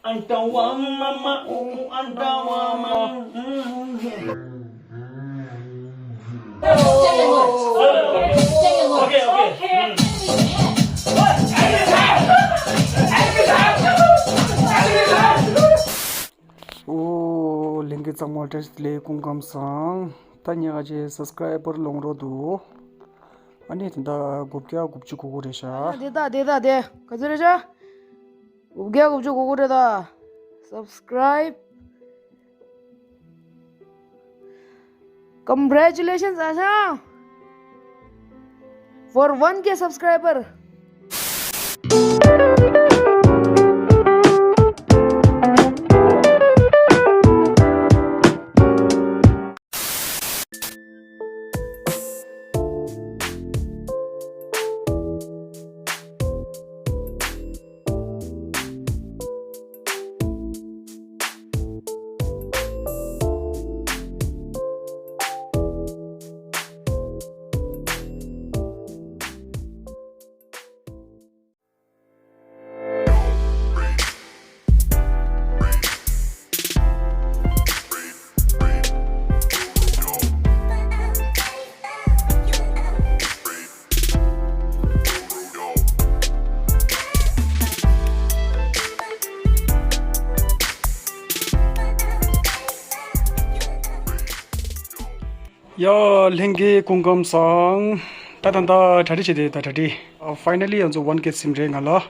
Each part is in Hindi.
antawa mama, antawa mama. Okay. Oh, link it some more test play kungam sang. Tanya aje subscriber long rodu. Ani tanda gupkya gupchu kuguresha. De. Kazureja. Gupkya gupchu kugureda. Subscribe. Congratulations, Asha. For 1K subscriber. Ya lenge kungam sang. Tanda thadi chide ta thadi. Finally on 1K simre ngala.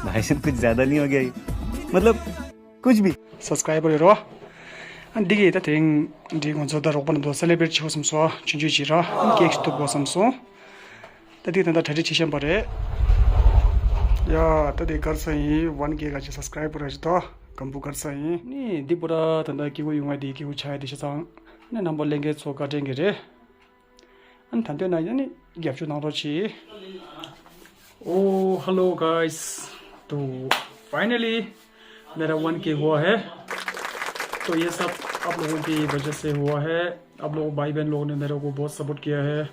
भाई साहब कुछ ज्यादा नहीं हो गया ये? मतलब कुछ भी Subscriber ro. And digi ta thing dig on so da ropan do celebrate chosam so chinju chira. Cake to bosam so. Tadi tanda thadi chisam pare. Ya tadi kar sahi 1K ga subscriber aj to kampu kar sahi. Ni dipura tanda ki go yunga di ki u chai di sang. Ne number lenge so ka denge re. An thante na yani gap chu na ro chi. Oh hello guys. तो फाइनली मेरा 1K हुआ है तो ये सब आप लोगों की वजह से हुआ है आप लोग भाई बहन लोगों ने मेरे को बहुत सपोर्ट किया है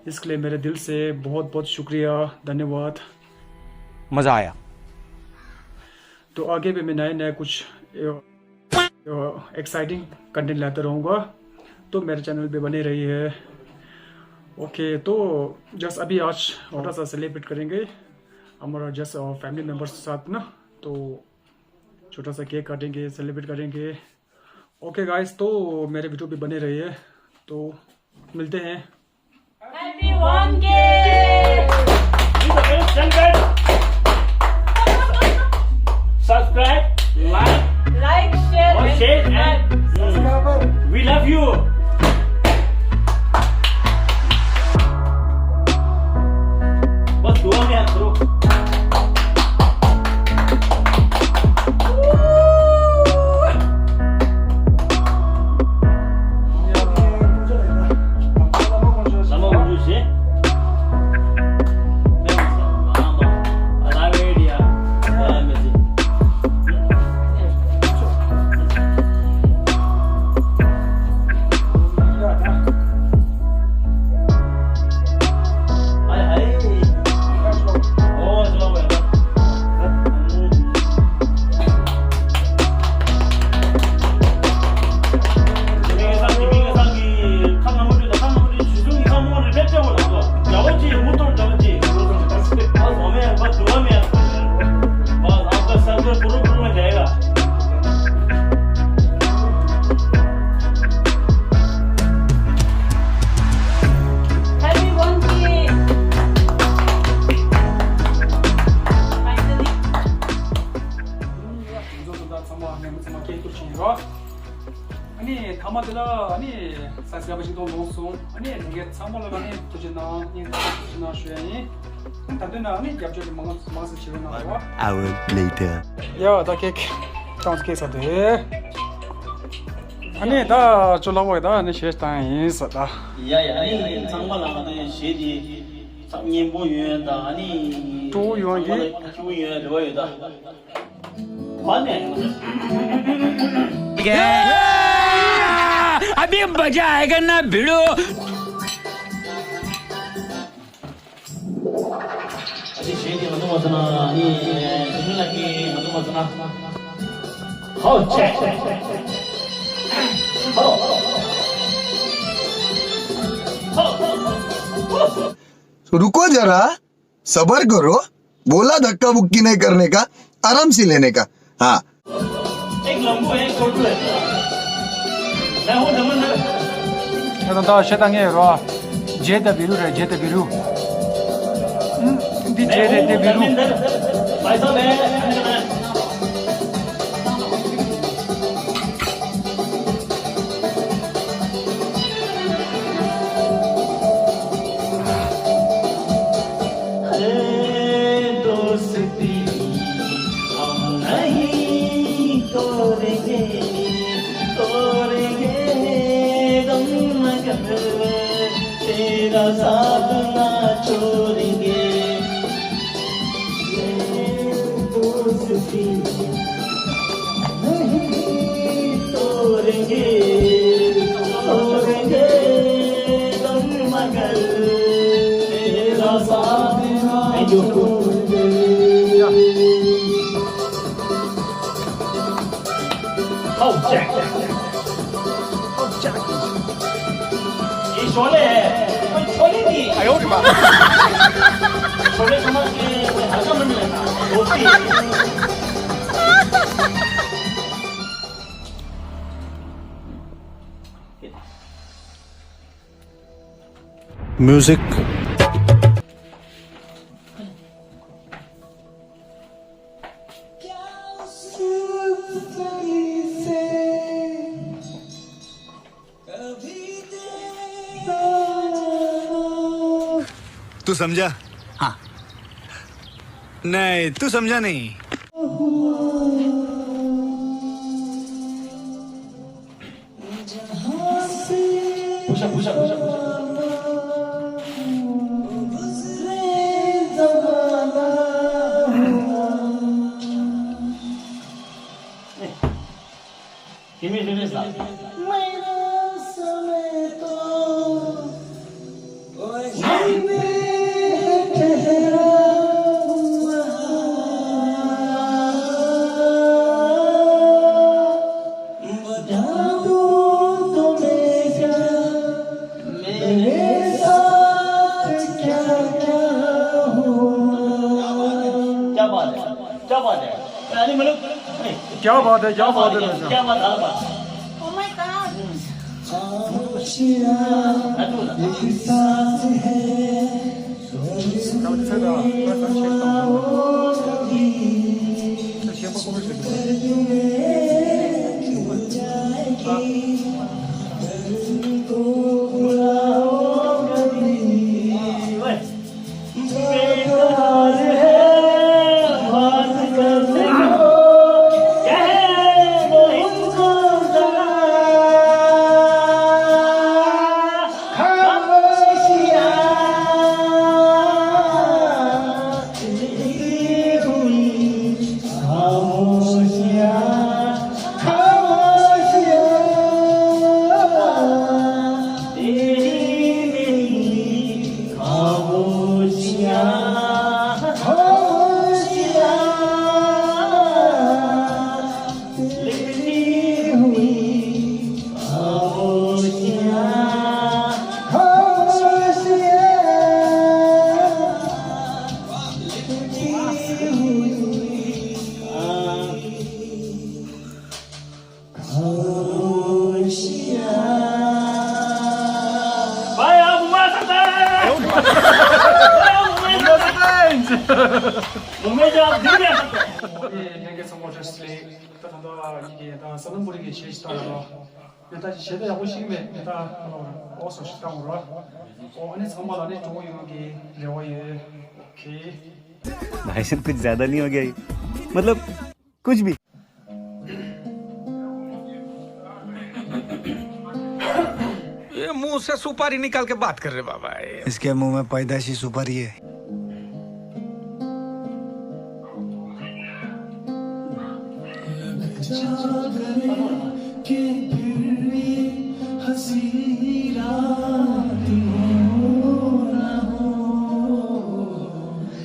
इसके लिए मेरे दिल से बहुत बहुत शुक्रिया धन्यवाद मजा आया तो आगे भी मैं नए कुछ एक्साइटिंग कंटेंट लाता रहूँगा तो मेरे चैनल पे बने रही है ओके तो जस्ट अभी आज थोड़ा सा सेलिब्रेट करेंगे हमारा जस्ट फैमिली मेम्बर्स के साथ ना तो छोटा सा केक काटेंगे सेलिब्रेट करेंगे ओके गाइस तो मेरे वीडियो पे बने रहिए तो मिलते हैं Happy 1K! Subscribe, like, share, and we love you. बस दुआ में हाथ करो 아니 다마들아 아니 사스가바지도 노송 아니 이게 참mol라가니 투지나 인투지나 쉐니 다드나 아니 갑자기 망스 치르나 와 hour later 야 다케 चांस के साथ है 아니 다 졸라고다 아니 셰스타인 있었다 야야 아니 참말라가니 셰디 참님보유다 아니 조유원이 조유원 저거다 맞네 अभी मजा आएगा ना भिड़ो 아니 셰디 하는 거잖아 아니 정말 하는 거잖아 हो चेक हो रुको जरा, सबर करो। बोला धक्का बुक्की नहीं करने का, आराम से लेने का। हाँ, एक लंबू है, एक छोटू है। मैं हूँ दमन। 다 세상에 와 제대 비루래 제대 비루 디 제대 비루 भाई साहब है दोस्ती हम नहीं तोड़ेंगे तोड़ेंगे गम मगर तेरा साथ ना छोड़ेंगे दोस्ती नहीं तोड़ेंगे तोड़ेंगे गम मगर तेरा साथ ना छोड़ेंगे Oh, Jack. Oh, Jack. ये शोले है, कोई शोले नहीं। आयो के बाद। शोले समझ के हल्का मन लेना, दोस्ती। म्यूजिक तू समझा? हाँ। नहीं, तू समझा नहीं। पूछा। Give me this now. क्या बात है यानी मतलब क्या बात है क्या बात है Oh my god. 몸매자 드디어 내게서 모셨으니 다 이게 다 서는 분에게 제시다로 일단 제대로 보시면 일단 어서 식당으로 안에 정말 안에 좋은 여기 레오예 오케이 भाई साहब कुछ ज्यादा नहीं हो गया ये? मतलब कुछ भी। ये मुंह से सुपारी निकाल के बात कर रहे बाबा। इसके मुंह में पैदाशी सुपारी है।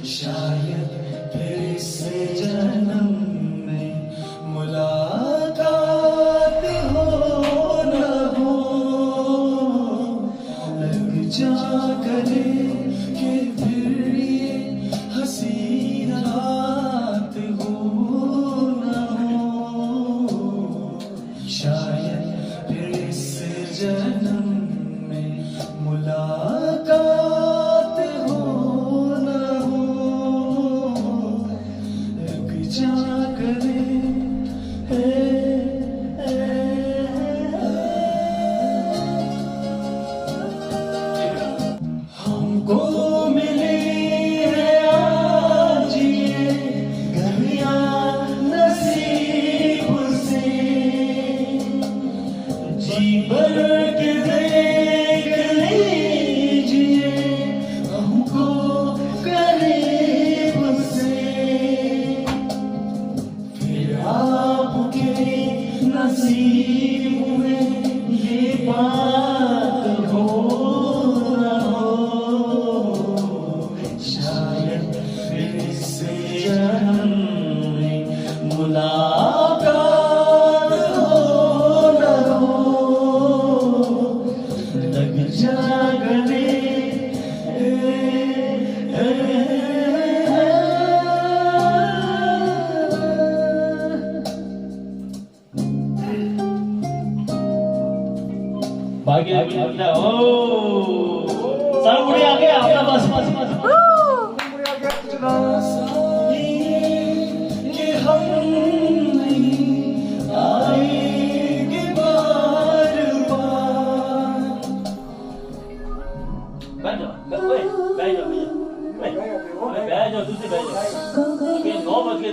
शायद फिर से जन्म में मुलाकात आपके नसीब में ये बात हो ना हो, शायद इस जन्म में मुलाकात हो ना हो, लग जा गले भाग्य मिलता हो सर उड़े आ गया अपना बस ये हम नहीं आएंगे बार बार। बैठ जाओ दूसरे बैठ जाओ 9 बज के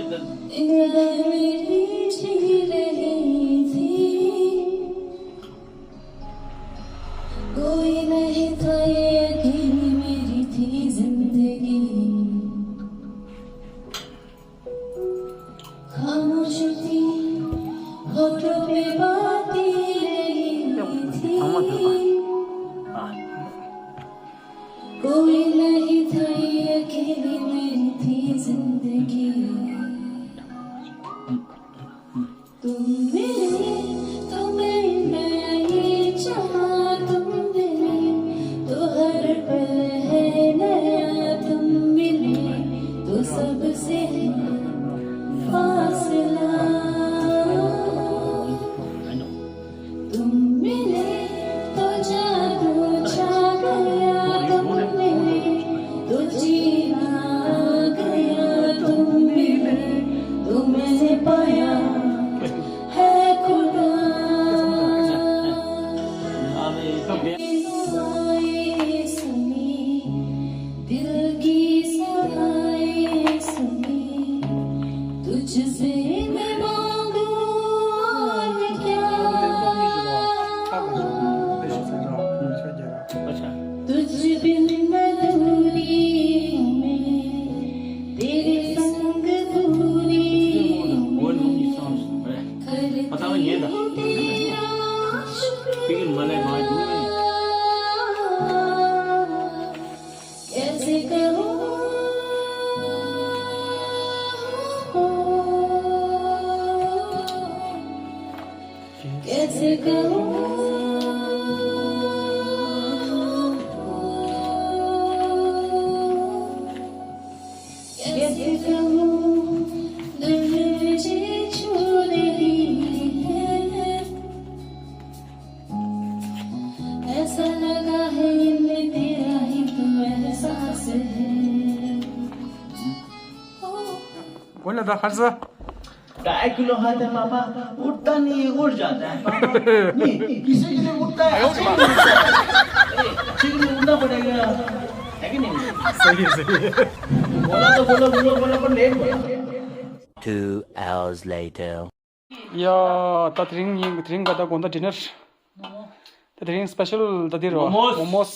कोई नहीं था ये अकेली मेरी थी जिंदगी, खामोश थी होठों पे बातें रही थी, कोई नहीं था ये अकेली मेरी थी जिंदगी, तुम मिले तो मैं नया ये चाहा, तुम मिले तो हर पल है नया, तुम मिले तो सबसे है फासला, तुम मिले तो जादू छा गया, तुम मिले तो जीना आ गया, तुम मिले तो मैंने पाया है खुदा। दिल की सहाय सुनी, तुझसे मैं मांगू और क्या, तुझ बिन अधूरी मैं, तेरे संग पूरी करती हूँ तेरा शुक्रिया, कैसे कहूँ कैसे कहूँ कैसे कहूँ, दिल मुझे छू रही है, ऐसा लगा है इनमें तेरा ही तो एहसास है। बोला था खर्चा 2.5 किलो खाते हैं पापा, उठता नहीं उठ जाता है नहीं किसी के लिए उठता है ठीक है उठना पड़ेगा है कि नहीं सही है बोला तो बोलो पर लेट बोला 2 hours later. या तत्रिंग कता कोणता डिनर तत्रिंग स्पेशल तदिरो मोमोस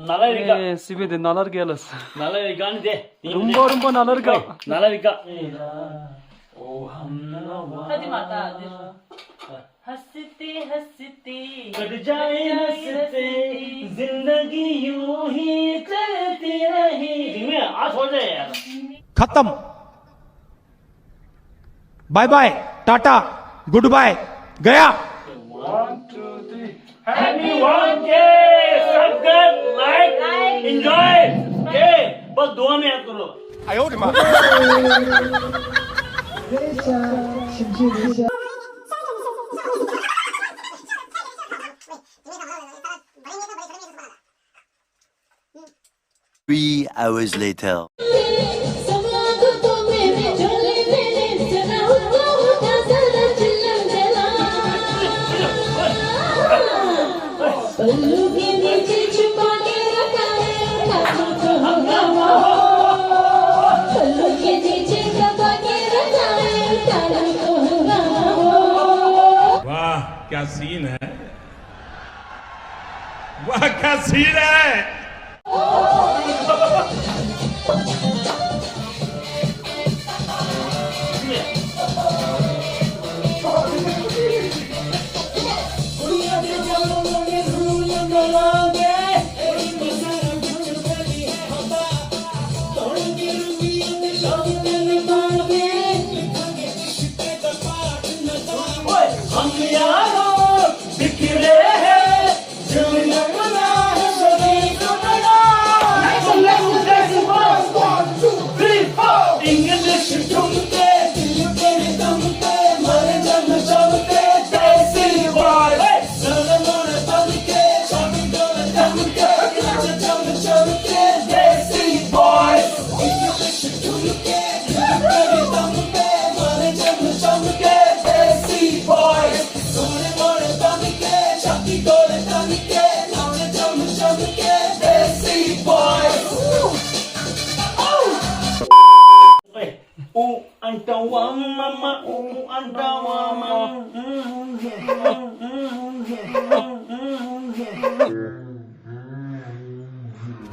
नालारिका सिबे de nalar gelas नालारिका नहीं दे rumba nalar ga नालारिका ओ हम हंसते हंसते कट जाए हंसते जिंदगी यूं ही चलती रही जिम्मे आज हो जाए यार खत्म bye bye tata goodbye गया 1 2 3 हैप्पी वन के सब्सक्राइब लाइक एंजॉय के बस दुआ में याद करो Three hours later. पल्लू के नीचे छुपा के रखा है कानों को हंगामा, पल्लू के नीचे दबा के रखा है कानों को हंगामा। वाह क्या सीन है, वाह क्या सीन है।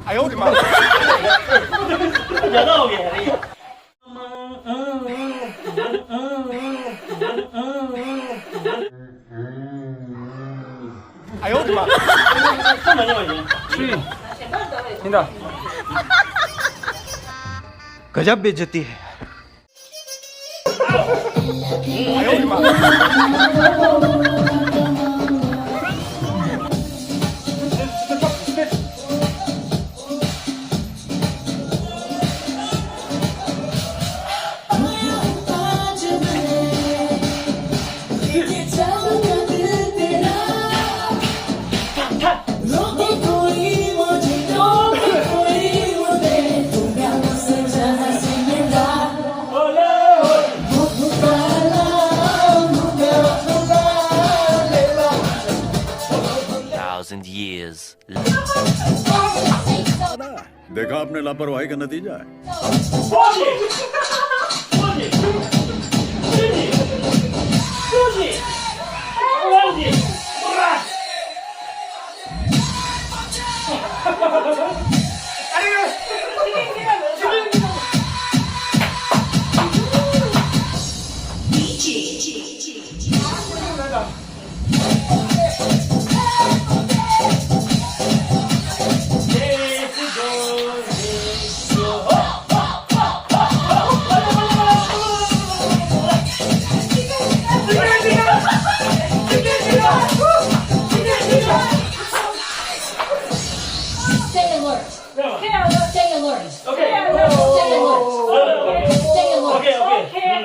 哎呦我的妈！讲到也是。哎呦我的妈！这么牛逼？去，听到。 गजब बेइज्जती है years. देखा आपने लापरवाही का नतीजा है Stay alert. Stay alert. Okay. Stay alert. Stay alert. Okay.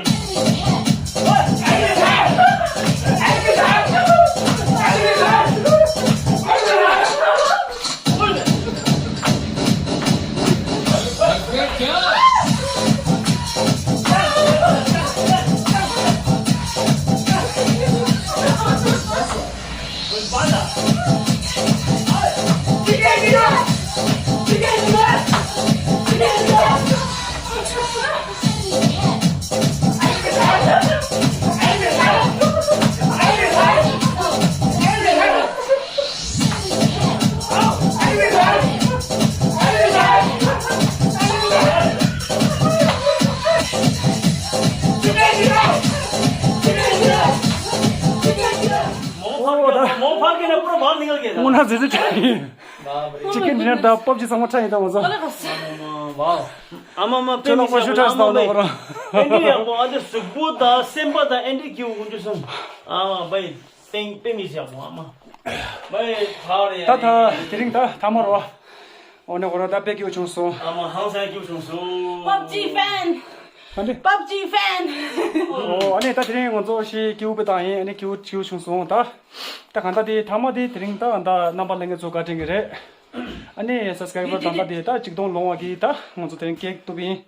오나 지지기 치킨 디너 다 펍지 상마차이다 뭐죠 와우 아마마 저런 거 슈터스 나오는 거라 엔디야 뭐 아주 수고다 셈바다 엔디 기우 군주선 아 바이 땡 땡이시야 뭐 아마 바이 파레 다다 드링 다 먹어 오늘 거다 빼기고 줬어 아마 항상 기우 줬어 PUBG fan. 안돼 PUBG fan. 아니 다 드링 먼저 시 기우베다이 아니 기우 줬어 다 간다디 담아디 드링 다 안다 넘버랭게 조가 딩게 아니 서스크라이버 담다디 다 직동 롱와기 다 먼저 드링 케이크 또비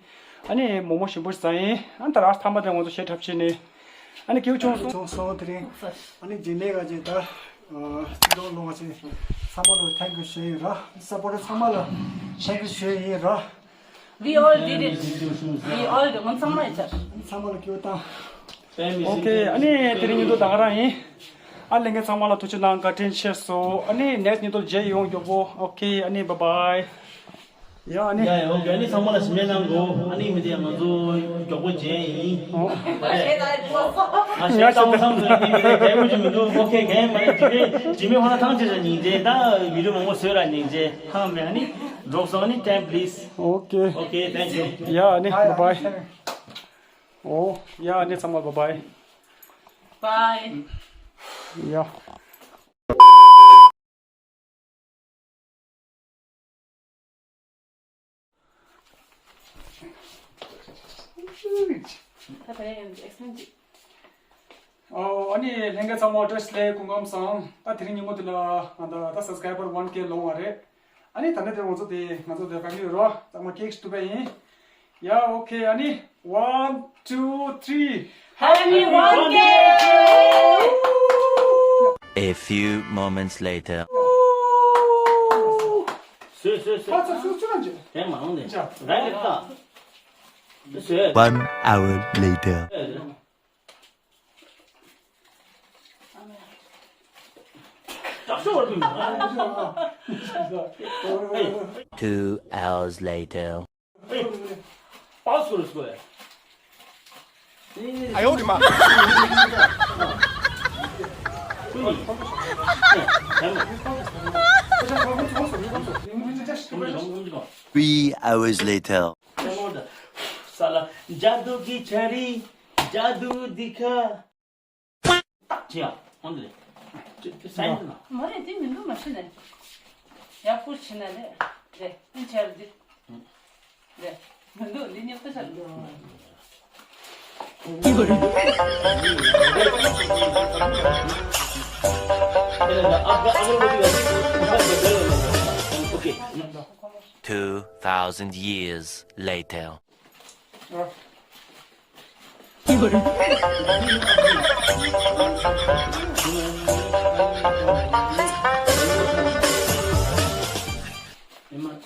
아니 모모 심부사이 안타라 담아데 먼저 셰트 합치니 아니 기우 줬어 드링 아니 진내가 제다 직동 롱와지 사모로 탱크 쉐이라 서포트 사모로 탱크 쉐이라 We all did it. We all did it. Somewhere it's 사모로 기우다 오케이 아니 드링도 나가라이 알랭게 사모로 투치난 같은 셰소 아니 넷니도 제용 요보 오케이 아니 바이바이 야 아니 야 오케이 아니 상마라 스메난고 아니 미디야 먼저 저거 제이 아 시장 상도 게임 좀 오케이 게임 많이 지미 하나 당제자 이제 다 위로 먹고 써라 이제 하면 아니 로선이 타임 플리즈 오케이 오케이 땡큐 야 아니 바이바이 야 아니 상마 바이바이 Bye. 야 아니 랭게 참모 드스레 공감상 다 드링이 모두라 안다 서브스크라이버 1K 롱아래 아니 단내들 오저디 나저들 family 정말 케이크 투베이 야 오케이 아니 1 2 3 Happy 1K! A few moments later. 맞아 수출한지 대망네. 자 라이겠다. 됐어. 1 hour later. 짝수 얼마나? 2 hours later. 빠스 그랬을 거야. 哎呦我的妈！ 3 hours later. साला जादू की छड़ी जादू दिखा 지야 오늘 사인 나 머리 뒤면 너무 맛있네. 야, 푸시네. 네, 인체르지. 네, 너 니네 뜻을. 오케이 2,000 years later. 이만